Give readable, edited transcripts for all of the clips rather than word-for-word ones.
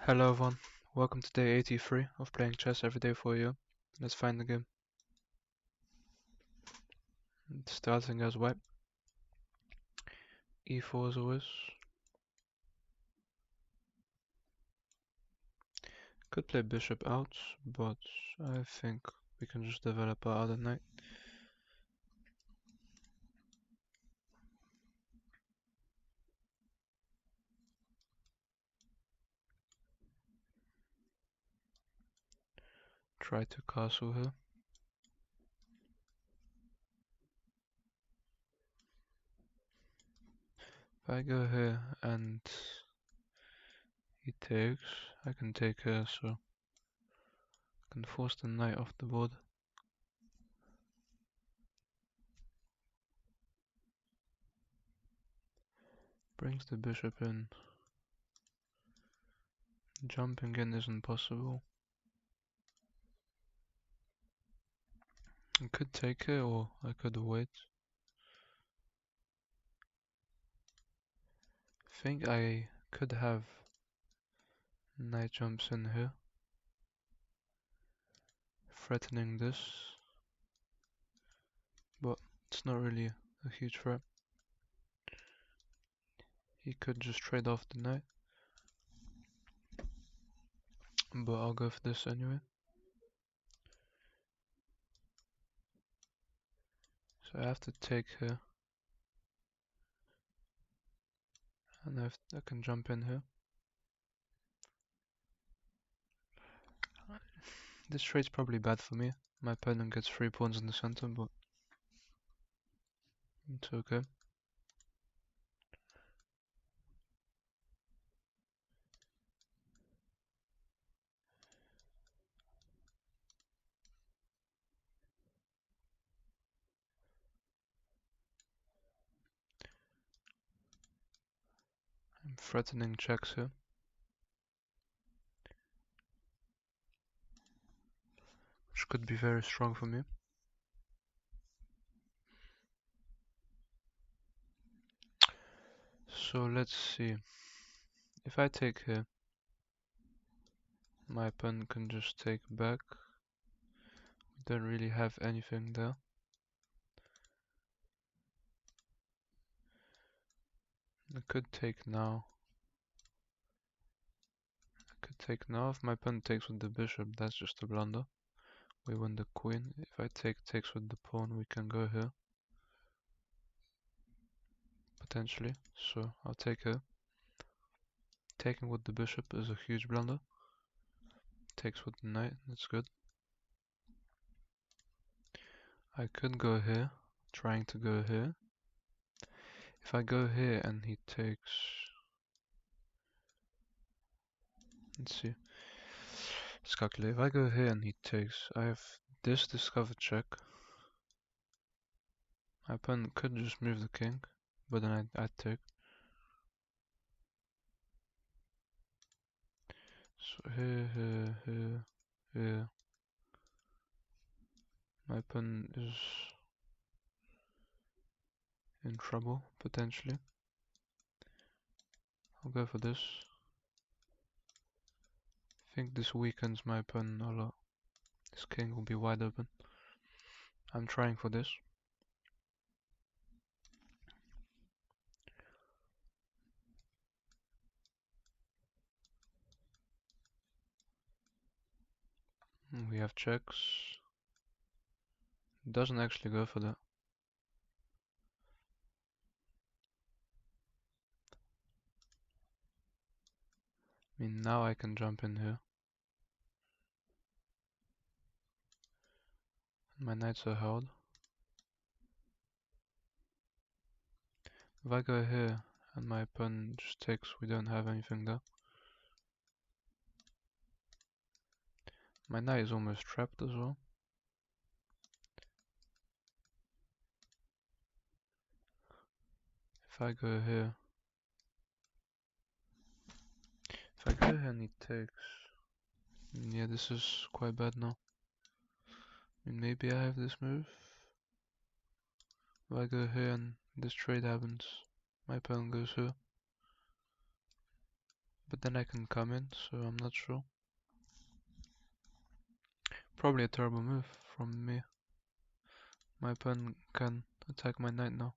Hello everyone, welcome to day 83 of playing chess every day for you. Let's find the game. Starting as white. E4 as always. Could play bishop out, but I think we can just develop our other knight. Try to castle here. If I go here and he takes, I can take here, so I can force the knight off the board. Brings the bishop in. Jumping in isn't possible. I could take it or I could wait. I think I could have knight jumps in here, threatening this, but it's not really a huge threat. He could just trade off the knight, but I'll go for this anyway. So I have to take here, and I can jump in here. This trade's probably bad for me. My opponent gets 3 pawns in the center, but it's okay. I'm threatening checks here. Which could be very strong for me. So let's see. If I take here, my opponent can just take back. We don't really have anything there. I could take now. I could take now. If my opponent takes with the bishop, that's just a blunder. We win the queen. If I takes with the pawn, we can go here. Potentially. So I'll take her. Taking with the bishop is a huge blunder. Takes with the knight, that's good. I could go here, trying to go here. If I go here and he takes... Let's see. Let's calculate. If I go here and he takes, I have this discovered check. My opponent could just move the king, but then I'd take. So here. My opponent is in trouble, potentially. I'll go for this. I think this weakens my opponent a lot. This king will be wide open. I'm trying for this. We have checks. Doesn't actually go for that. I mean, now I can jump in here. My knights are held. If I go here and my opponent just takes, we don't have anything there. My knight is almost trapped as well. If I go here, and he takes, yeah, this is quite bad now. I mean, maybe I have this move. If I go here and this trade happens, my opponent goes here. But then I can come in, so I'm not sure. Probably a terrible move from me. My opponent can attack my knight now.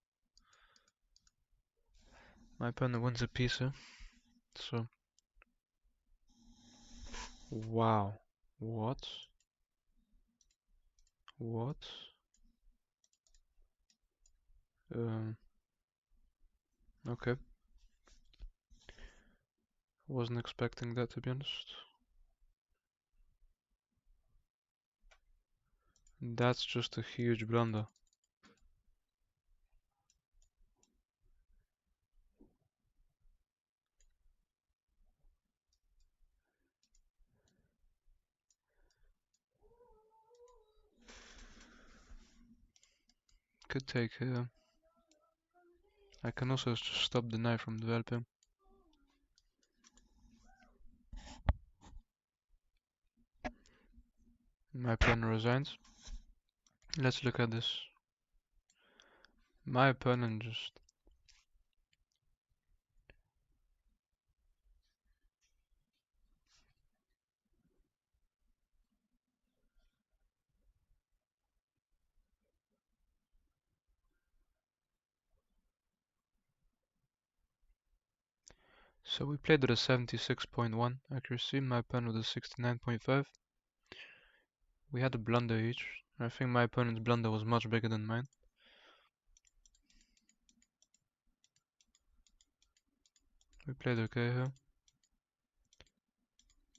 My opponent wins a piece here, so... Wow. What? What? Okay. Wasn't expecting that, to be honest. That's just a huge blunder. Could take here. I can also just stop the knight from developing. My opponent resigns. Let's look at this. My opponent just... So we played with a 76.1 accuracy, my opponent with a 69.5. We had a blunder each. I think my opponent's blunder was much bigger than mine. We played okay here.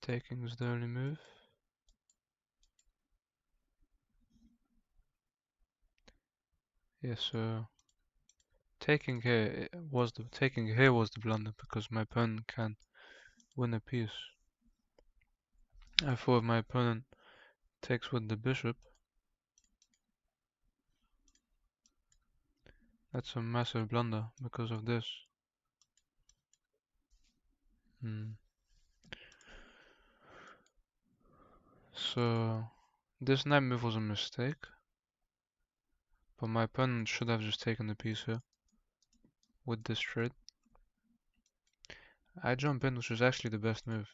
Taking is the only move. Yes, taking here was the blunder because my opponent can win a piece. I thought if my opponent takes with the bishop, that's a massive blunder because of this. So this knight move was a mistake, but my opponent should have just taken the piece here with this trade. I jump in, which is actually the best move.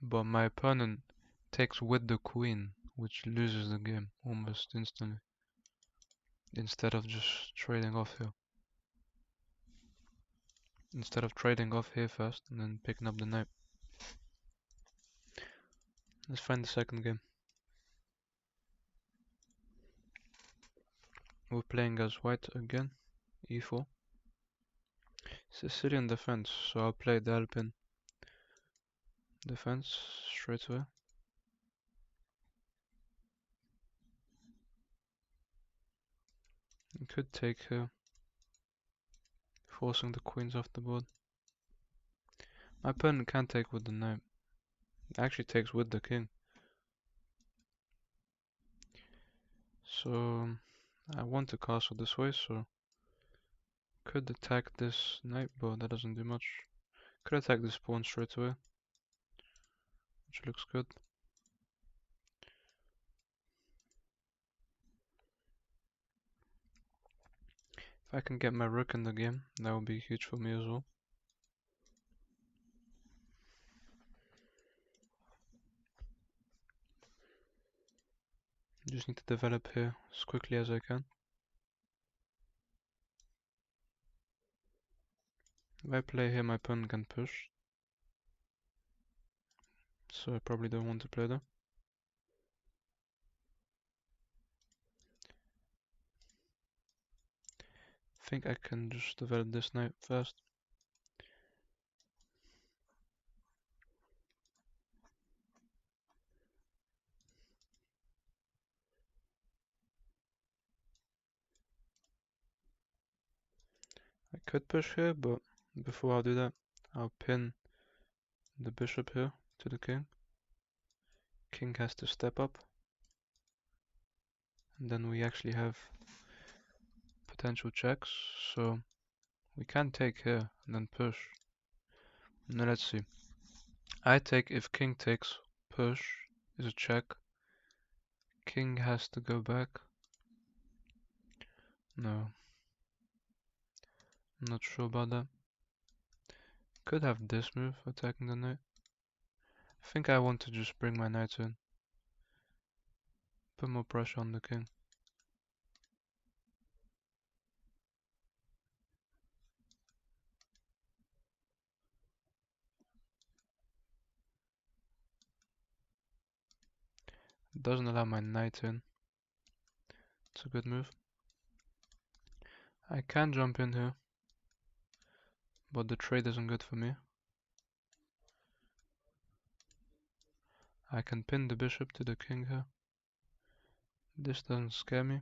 But my opponent takes with the queen, which loses the game almost instantly. Instead of just trading off here. Instead of trading off here first and then picking up the knight. Let's find the second game. We're playing as white again, e4. Sicilian defense, so I'll play the Alpine defense straight away. You could take here, forcing the queens off the board. My opponent can't take with the knight. It actually takes with the king. So I want to castle this way, so could attack this knight, but that doesn't do much. Could attack this pawn straight away, which looks good. If I can get my rook in the game, that would be huge for me as well. Just need to develop here as quickly as I can. If I play here, my opponent can push. So I probably don't want to play there. I think I can just develop this knight first. I could push here, but before I do that, I'll pin the bishop here to the king. King has to step up. And then we actually have potential checks, so we can take here and then push. Now let's see. I take if king takes, push is a check. King has to go back. No. I'm not sure about that. Could have this move, attacking the knight. I think I want to just bring my knights in. Put more pressure on the king. Doesn't allow my knight in. It's a good move. I can jump in here, but the trade isn't good for me. I can pin the bishop to the king here. This doesn't scare me.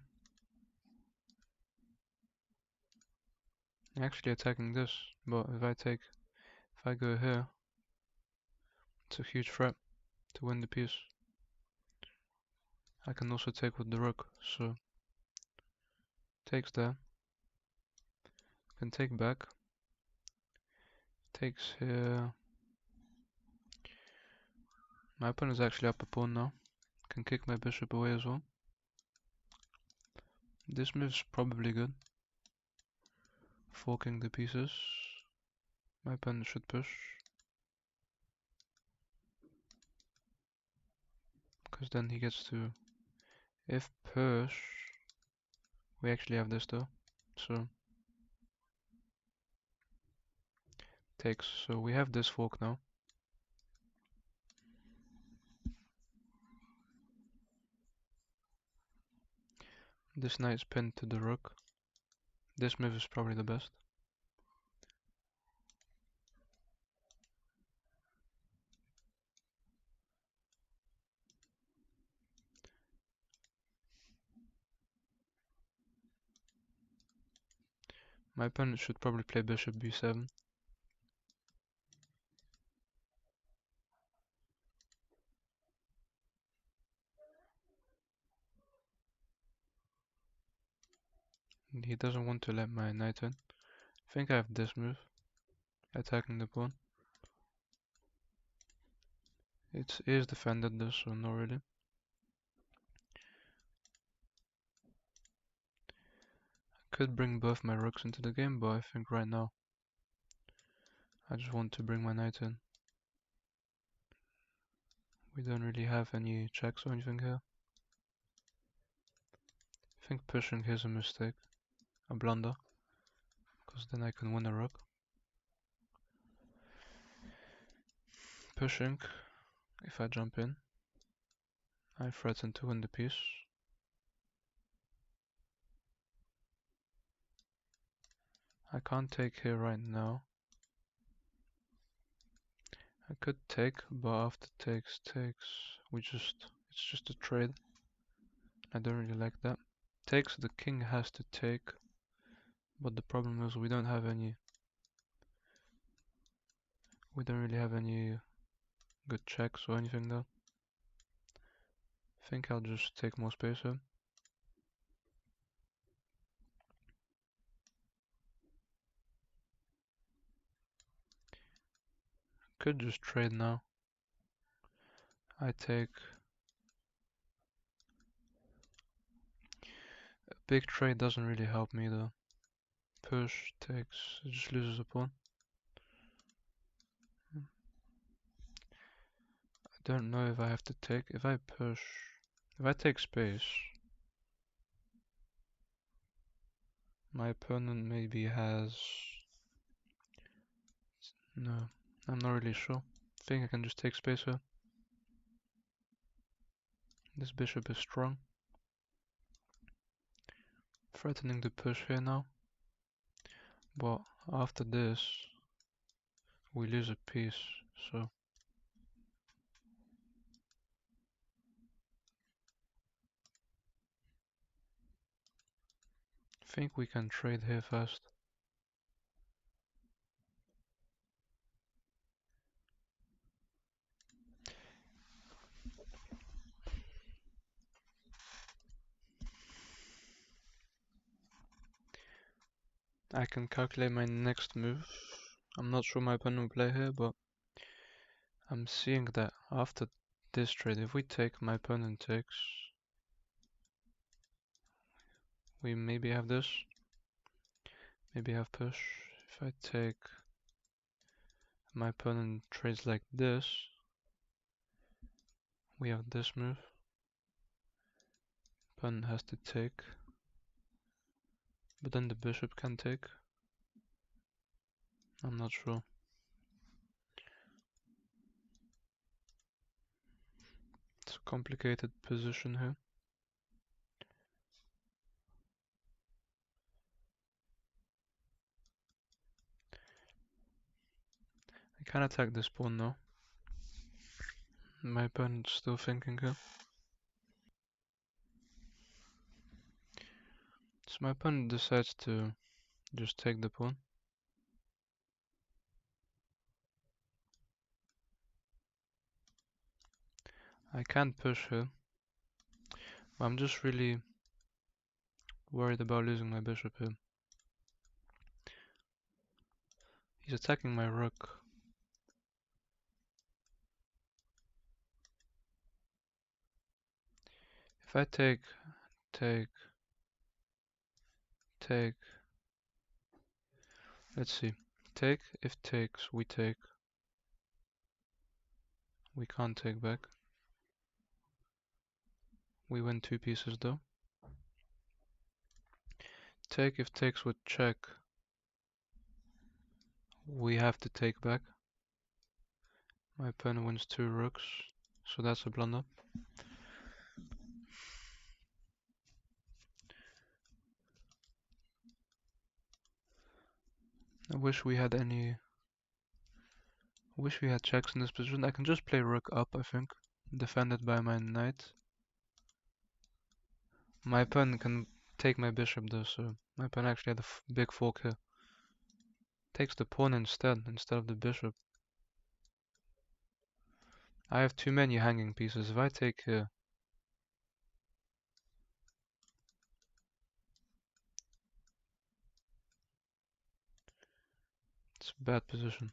Actually attacking this, but if I go here, it's a huge threat to win the piece. I can also take with the rook, so takes there. Can take back. Takes here. My opponent is actually up a pawn now. Can kick my bishop away as well. This move is probably good. Forking the pieces. My opponent should push. Because then he gets to... If push... We actually have this though. So... Takes. So we have this fork now. This knight is pinned to the rook. This move is probably the best. My opponent should probably play bishop b7. He doesn't want to let my knight in. I think I have this move. Attacking the pawn. It is defended this, so not really. I could bring both my rooks into the game, but I think right now I just want to bring my knight in. We don't really have any checks or anything here. I think pushing here is a mistake. A blunder. Because then I can win a rook. Pushing. If I jump in, I threaten to win the piece. I can't take here right now. I could take, but after takes, it's just a trade. I don't really like that. Takes, the king has to take, but the problem is we don't really have any good checks or anything though. I think I'll just take more space here. Could just trade now. I take a big trade doesn't really help me though. Push takes, it just loses a pawn. I don't know if I have to take. If I take space, my opponent maybe has. No, I'm not really sure. I think I can just take space here. This bishop is strong. Threatening to push here now. But after this, we lose a piece, so. I think we can trade here first. I can calculate my next move. I'm not sure my opponent will play here, but I'm seeing that after this trade, if we take, my opponent takes. We maybe have this. maybe have push. If I take, my opponent trades like this, we have this move. Opponent has to take, but then the bishop can take. I'm not sure. It's a complicated position here. I can attack this pawn now. My opponent's still thinking here. So my opponent decides to just take the pawn. I can't push here. But I'm just really worried about losing my bishop here. He's attacking my rook. If I take, let's see. Take, if takes, we take. We can't take back. We win 2 pieces though. Take, if takes would check. We have to take back. My opponent wins 2 rooks, so that's a blunder. I wish we had checks in this position. I can just play rook up, I think. Defended by my knight. My opponent can take my bishop though, so my opponent actually had a big fork here. Takes the pawn instead of the bishop. I have too many hanging pieces. If I take here, it's a bad position.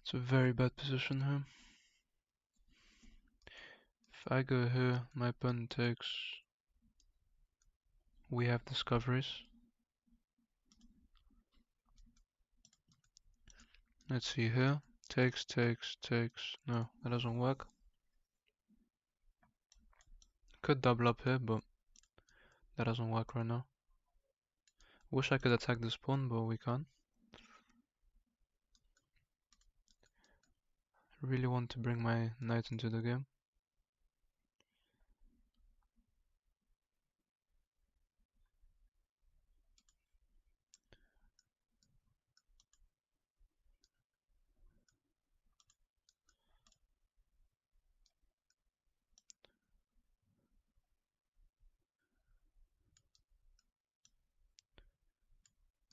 It's a very bad position here. If I go here, my opponent takes. We have discoveries. Let's see here. Takes. No, that doesn't work. Could double up here, but that doesn't work right now. Wish I could attack this pawn, but we can't. Really want to bring my knight into the game.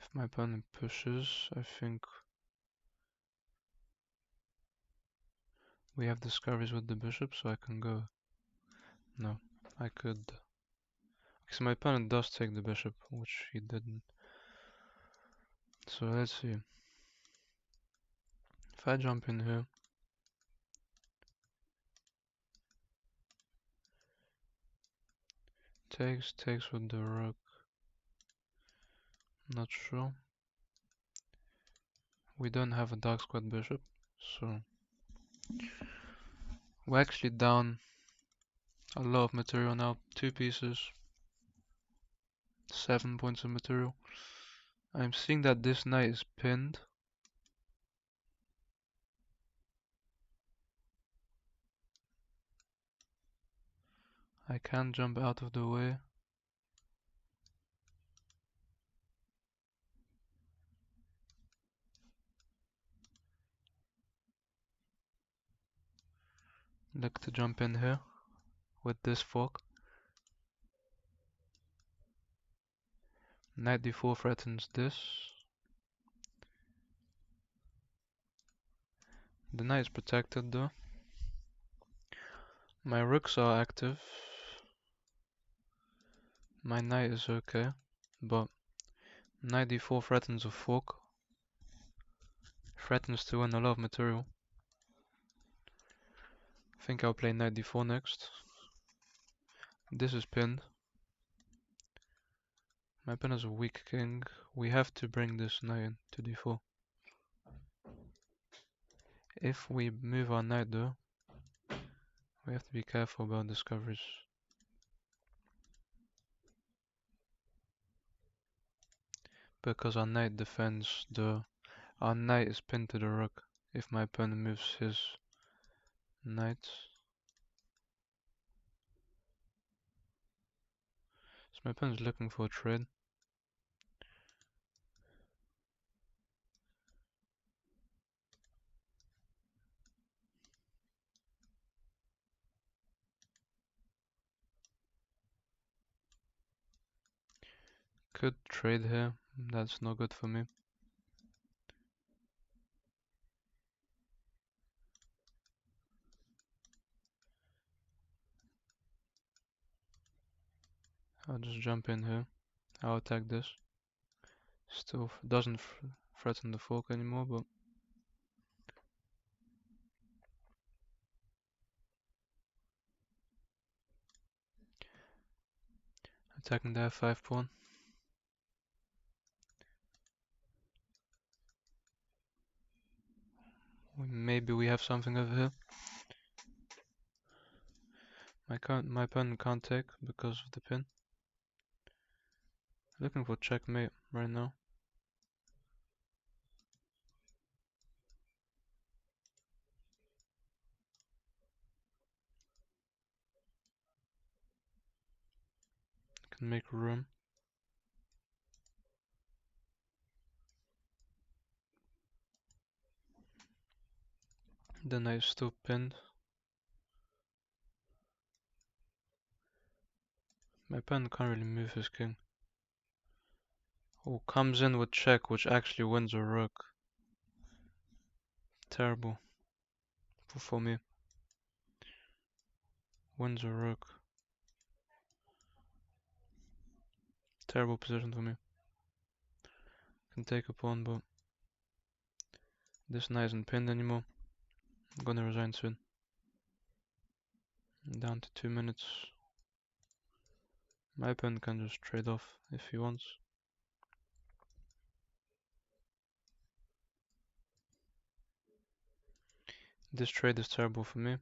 If my opponent pushes, I think we have discoveries with the bishop, so I can go. No, I could. Okay, so my opponent does take the bishop, which he didn't. So let's see. If I jump in here, takes with the rook. Not sure. We don't have a dark squared bishop, so we're actually down a lot of material now. 2 pieces, 7 points of material. I'm seeing that this knight is pinned. I can't jump out of the way. Look to jump in here with this fork. Knight d4 threatens this. The knight is protected though. My rooks are active. My knight is okay, but knight d4 threatens a fork. Threatens to win a lot of material. I think I'll play knight d4 next. This is pinned. My pen is a weak king. We have to bring this knight in to d4. If we move our knight though, we have to be careful about discoveries. Because our knight defends the... Our knight is pinned to the rook if my opponent moves his knight. So my opponent is looking for a trade. Could trade here, that's not good for me. I'll just jump in here. I'll attack this. Still doesn't threaten the fork anymore, but attacking the f5 pawn. Maybe we have something over here. My opponent can't take because of the pin. Looking for checkmate right now. Can make room. The knight is still pinned. My opponent can't really move his king. Oh, comes in with check, which actually wins a rook. Terrible for me. Wins a rook. Terrible position for me. Can take a pawn, but this knight isn't pinned anymore. I'm gonna resign soon. Down to 2 minutes. My opponent can just trade off if he wants. This trade is terrible for me.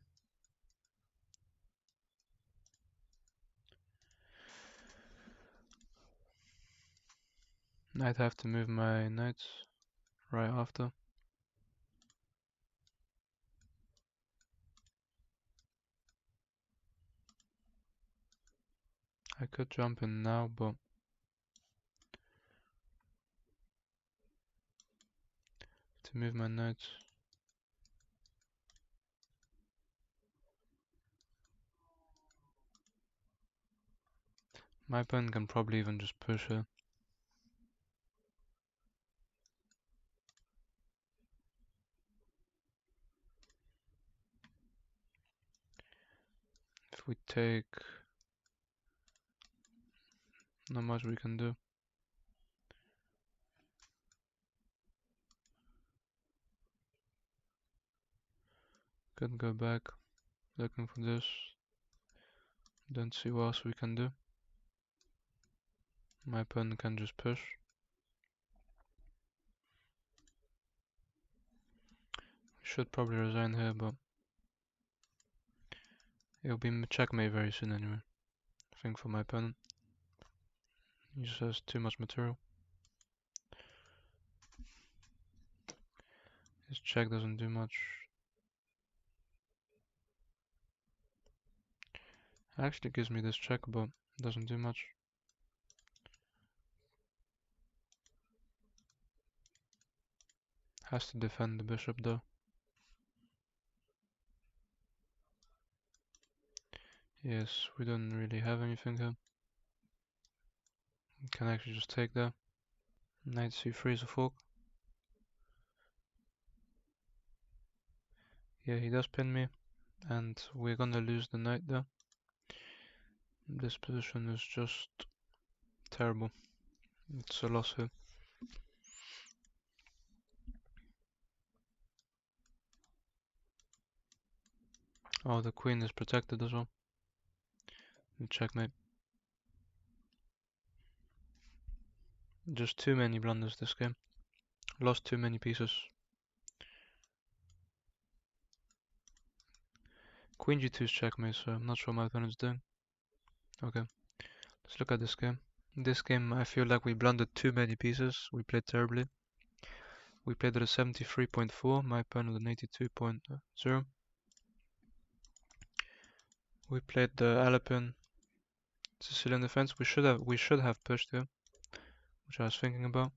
I'd have to move my knights right after. I could jump in now, but to move my knights. My opponent can probably even just push her. If we take, not much we can do. Could go back, looking for this. Don't see what else we can do. My opponent can just push. Should probably resign here, but it'll be checkmate very soon anyway. I think for my opponent. He just has too much material. His check doesn't do much. Actually gives me this check, but doesn't do much. Has to defend the bishop though. Yes, we don't really have anything here. We can actually just take that. Knight c3 is a fork. Yeah, he does pin me, and we're gonna lose the knight there. This position is just terrible. It's a loss here. Oh, the queen is protected as well. Checkmate. Just too many blunders this game. Lost too many pieces. Queen g2 is checkmate, so I'm not sure my opponent's doing. Okay, let's look at this game. In this game, I feel like we blundered too many pieces. We played terribly. We played at a 73.4, my opponent at an 82.0. We played the Alapin Sicilian defense. We should have pushed here, which I was thinking about.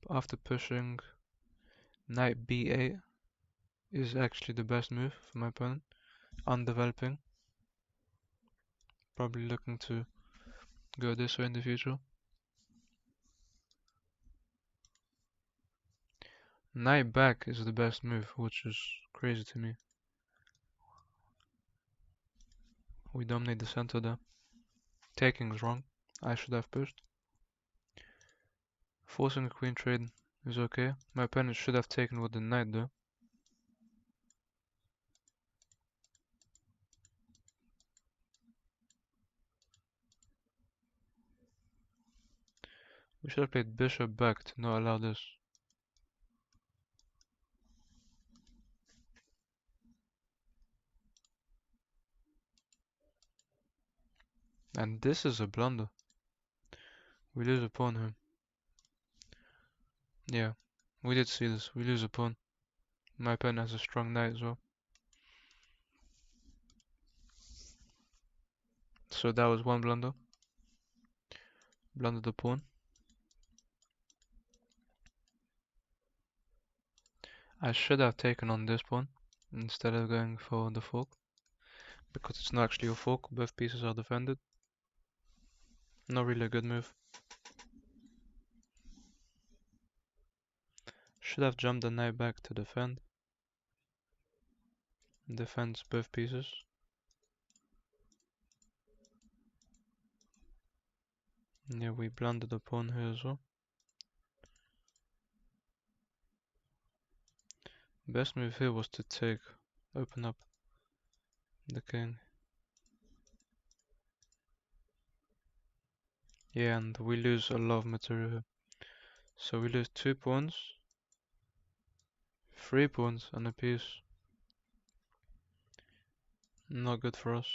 But after pushing, knight b8 is actually the best move for my opponent. Undeveloping. Probably looking to go this way in the future. Knight back is the best move, which is crazy to me. We dominate the center there. Taking is wrong. I should have pushed. Forcing a queen trade is okay. My opponent should have taken with the knight though. We should have played bishop back to not allow this. And this is a blunder. We lose a pawn here. Yeah, we did see this. We lose a pawn. My opponent has a strong knight as well. So that was one blunder. Blunder the pawn. I should have taken on this pawn instead of going for the fork. Because it's not actually a fork, both pieces are defended. Not really a good move. Should have jumped the knight back to defend. Defends both pieces. Yeah, we blundered the pawn here as well. Best move here was to take, open up the king. Yeah, and we lose a lot of material here. So we lose 2 pawns, 3 pawns and a piece. Not good for us.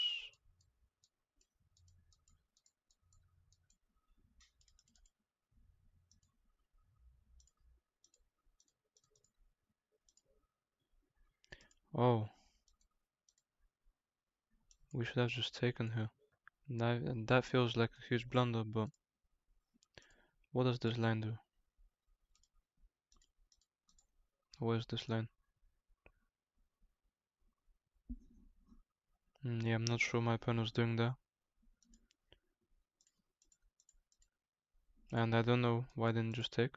Oh. We should have just taken here. That feels like a huge blunder, but what does this line do? Where's this line? Yeah, I'm not sure my opponent was doing that. And I don't know why I didn't just take.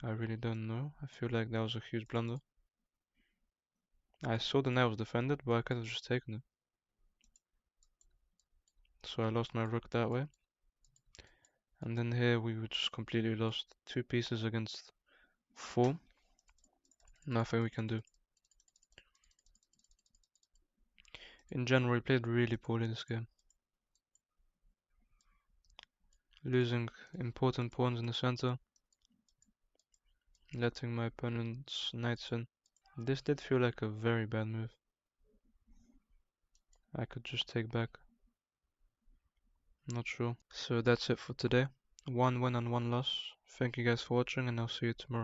I really don't know. I feel like that was a huge blunder. I saw the knight was defended, but I could have just taken it. So I lost my rook that way. And then here we just completely lost 2 pieces against 4. Nothing we can do. In general, we played really poorly this game. Losing important pawns in the center. Letting my opponent's knights in. This did feel like a very bad move. I could just take back. Not sure. So that's it for today. 1 win and 1 loss. Thank you guys for watching and I'll see you tomorrow.